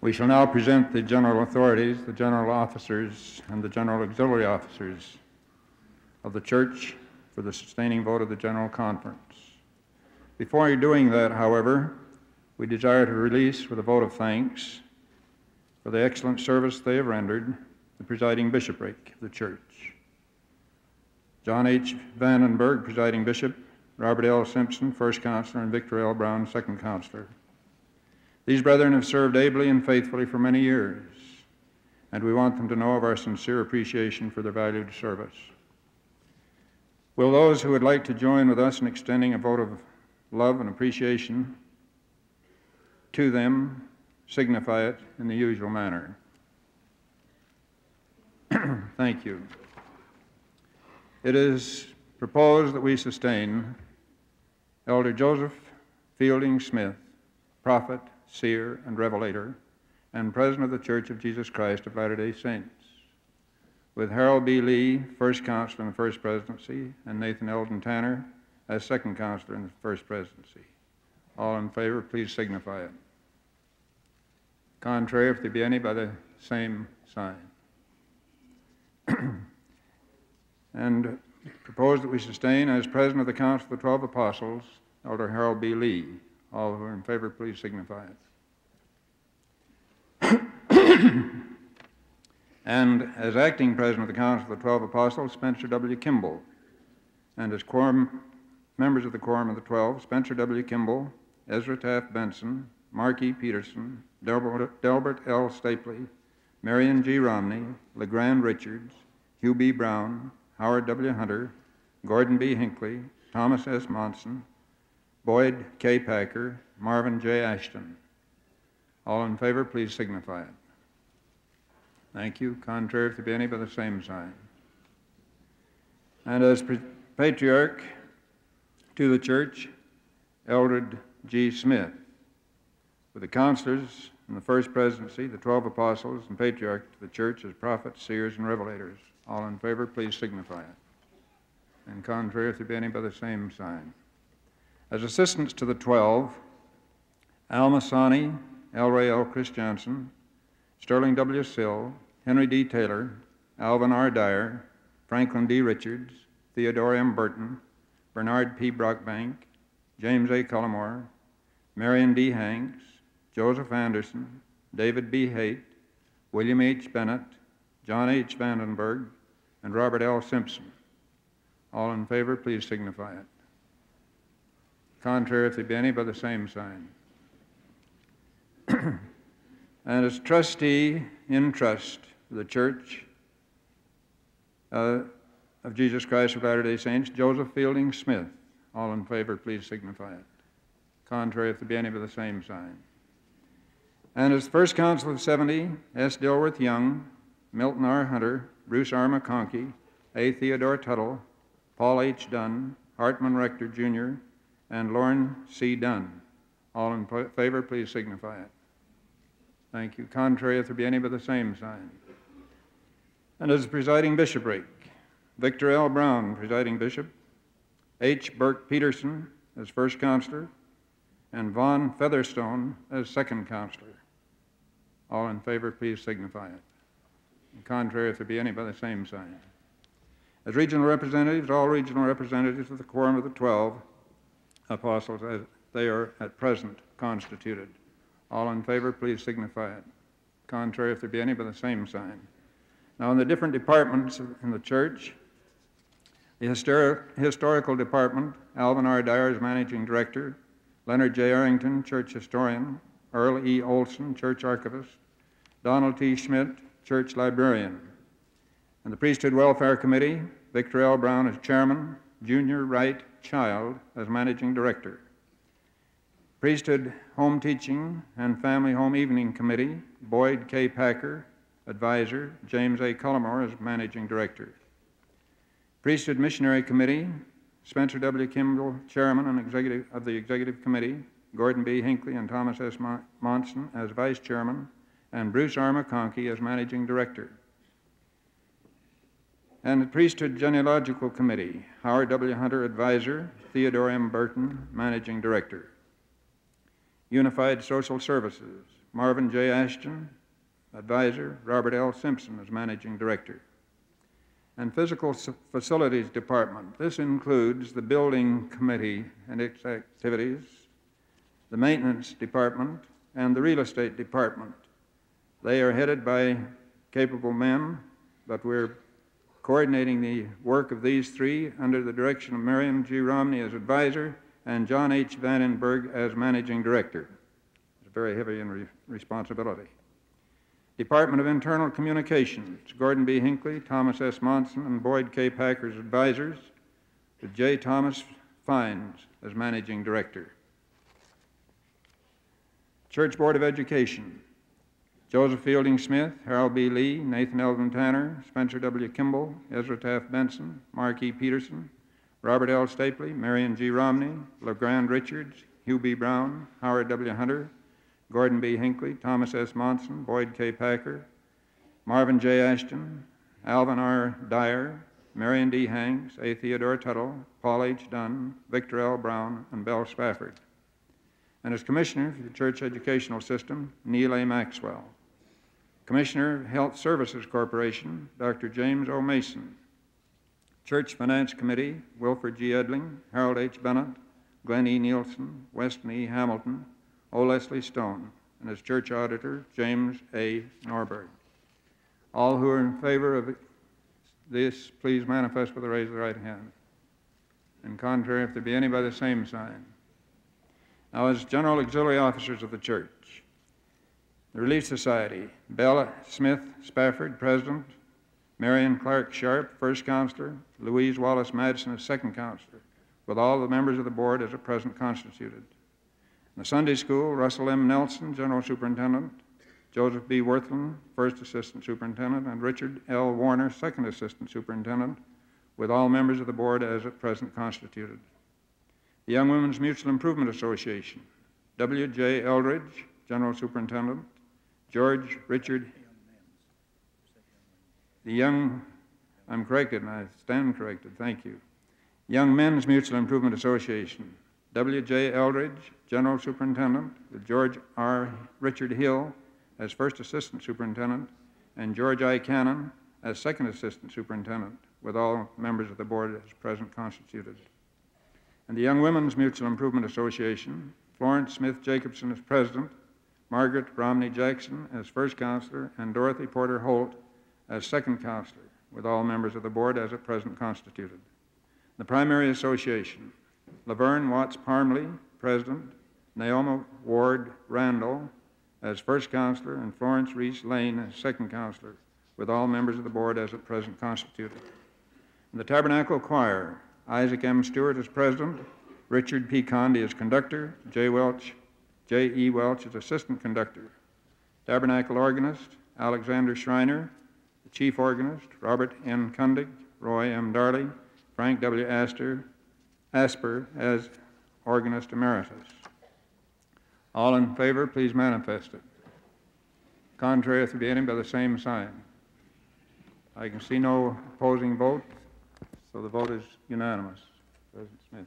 We shall now present the general authorities, the general officers, and the general auxiliary officers of the church for the sustaining vote of the General Conference. Before doing that, however, we desire to release with a vote of thanks for the excellent service they have rendered the presiding bishopric of the church. John H. Vandenberg, presiding bishop, Robert L. Simpson, first counselor, and Victor L. Brown, second counselor. These brethren have served ably and faithfully for many years, and we want them to know of our sincere appreciation for their valued service. Will those who would like to join with us in extending a vote of love and appreciation to them signify it in the usual manner? Thank you. It is proposed that we sustain Elder Joseph Fielding Smith, prophet, seer, and revelator, and president of the Church of Jesus Christ of Latter-day Saints, with Harold B. Lee, first counselor in the First Presidency, and Nathan Eldon Tanner as second counselor in the First Presidency. All in favor, please signify it. Contrary, if there be any, by the same sign. And propose that we sustain as president of the Council of the 12 Apostles, Elder Harold B. Lee. All who are in favor, please signify it. And as acting president of the Council of the 12 Apostles, Spencer W. Kimball. And as members of the Quorum of the 12, Spencer W. Kimball, Ezra Taft Benson, Mark E. Peterson, Delbert L. Stapley, Marion G. Romney, LeGrand Richards, Hugh B. Brown, Howard W. Hunter, Gordon B. Hinckley, Thomas S. Monson, Boyd K. Packer, Marvin J. Ashton. All in favor, please signify it. Thank you. Contrary, if there be any, by the same sign. And as Patriarch to the Church, Eldred G. Smith, with the counselors in the First Presidency, the 12 Apostles, and Patriarch to the Church as prophets, seers, and revelators. All in favor, please signify it. And contrary, if there be any, by the same sign. As assistants to the 12, Al Masani, L. Ray L. Christiansen, Sterling W. Sill, Henry D. Taylor, Alvin R. Dyer, Franklin D. Richards, Theodore M. Burton, Bernard P. Brockbank, James A. Cullimore, Marion D. Hanks, Joseph Anderson, David B. Haight, William H. Bennett, John H. Vandenberg, and Robert L. Simpson. All in favor, please signify it. Contrary, if there be any, by the same sign. And as trustee in trust of the Church of Jesus Christ of Latter-day Saints, Joseph Fielding Smith. All in favor, please signify it. Contrary, if there be any, by the same sign. And as First Council of 70, S. Dilworth Young, Milton R. Hunter, Bruce R. McConkie, A. Theodore Tuttle, Paul H. Dunn, Hartman Rector, Jr., and Lauren C. Dunn. All in favor, please signify it. Thank you. Contrary, if there be any, by the same sign. And as presiding bishopric, Victor L. Brown, presiding bishop, H. Burke Peterson as first counselor, and Vaughn Featherstone as second counselor. All in favor, please signify it. And contrary, if there be any, by the same sign. As regional representatives, all regional representatives of the Quorum of the 12 Apostles, as they are at present constituted. All in favor, please signify it. Contrary, if there be any, by the same sign. Now, in the different departments in the church, the historical department, Alvin R. Dyer is managing director, Leonard J. Arrington, church historian, Earl E. Olson, church archivist, Donald T. Schmidt, church librarian. And the Priesthood Welfare Committee, Victor L. Brown as chairman, Junior Wright Child as managing director. Priesthood Home Teaching and Family Home Evening Committee, Boyd K. Packer, advisor, James A. Cullimore as managing director. Priesthood Missionary Committee, Spencer W. Kimball, chairman and executive of the executive committee, Gordon B. Hinckley and Thomas S. Monson as vice chairman, and Bruce R. McConkie as managing director. And the Priesthood Genealogical Committee, Howard W. Hunter, advisor, Theodore M. Burton, managing director. Unified Social Services, Marvin J. Ashton. Advisor, Robert L. Simpson as Managing Director. And Physical Facilities Department. This includes the Building Committee and its activities, the Maintenance Department, and the Real Estate Department. They are headed by capable men, but we're coordinating the work of these three under the direction of Marion G. Romney as advisor and John H. Vandenberg as managing director. It's very heavy in responsibility. Department of Internal Communications, Gordon B. Hinckley, Thomas S. Monson, and Boyd K. Packer as advisors, with J. Thomas Fines as managing director. Church Board of Education, Joseph Fielding Smith, Harold B. Lee, Nathan Elvin Tanner, Spencer W. Kimball, Ezra Taft Benson, Mark E. Peterson, Robert L. Stapley, Marion G. Romney, LeGrand Richards, Hugh B. Brown, Howard W. Hunter, Gordon B. Hinckley, Thomas S. Monson, Boyd K. Packer, Marvin J. Ashton, Alvin R. Dyer, Marion D. Hanks, A. Theodore Tuttle, Paul H. Dunn, Victor L. Brown, and Bell Spafford. And as Commissioner for the Church Educational System, Neil A. Maxwell. Commissioner of Health Services Corporation, Dr. James O. Mason. Church Finance Committee, Wilford G. Edling, Harold H. Bennett, Glenn E. Nielsen, Weston E. Hamilton, O. Leslie Stone, and as Church Auditor, James A. Norberg. All who are in favor of this, please manifest with a raise of the right hand. And contrary, if there be any by the same sign. Now, as General Auxiliary Officers of the Church, the Relief Society, Bella Smith Spafford, President, Marion Clark Sharp, First Counselor, Louise Wallace Madsen as Second Counselor, with all the members of the Board as at present constituted. In the Sunday School, Russell M. Nelson, General Superintendent, Joseph B. Worthland, First Assistant Superintendent, and Richard L. Warner, Second Assistant Superintendent, with all members of the Board as at present constituted. The Young Women's Mutual Improvement Association, W. J. Eldridge, General Superintendent, George Richard, I'm corrected and I stand corrected, thank you. Young Men's Mutual Improvement Association, W. J. Eldridge, General Superintendent, with George R. Richard Hill as First Assistant Superintendent, and George I. Cannon as Second Assistant Superintendent, with all members of the Board as present constituted. And the Young Women's Mutual Improvement Association, Florence Smith Jacobson as President, Margaret Romney Jackson as First Counselor, and Dorothy Porter Holt as Second Counselor, with all members of the Board as at present constituted. The Primary Association, Laverne Watts Parmley, President, Naomi Ward Randall as First Counselor, and Florence Reese Lane as Second Counselor, with all members of the Board as at present constituted. And the Tabernacle Choir, Isaac M. Stewart as President, Richard P. Conde as Conductor, J. E. Welch as Assistant Conductor. Tabernacle Organist, Alexander Schreiner. The Chief Organist, Robert N. Kundig, Roy M. Darley, Frank W. Asper as Organist Emeritus. All in favor, please manifest it. Contrary, if there be any, by the same sign. I can see no opposing vote, so the vote is unanimous. President Smith.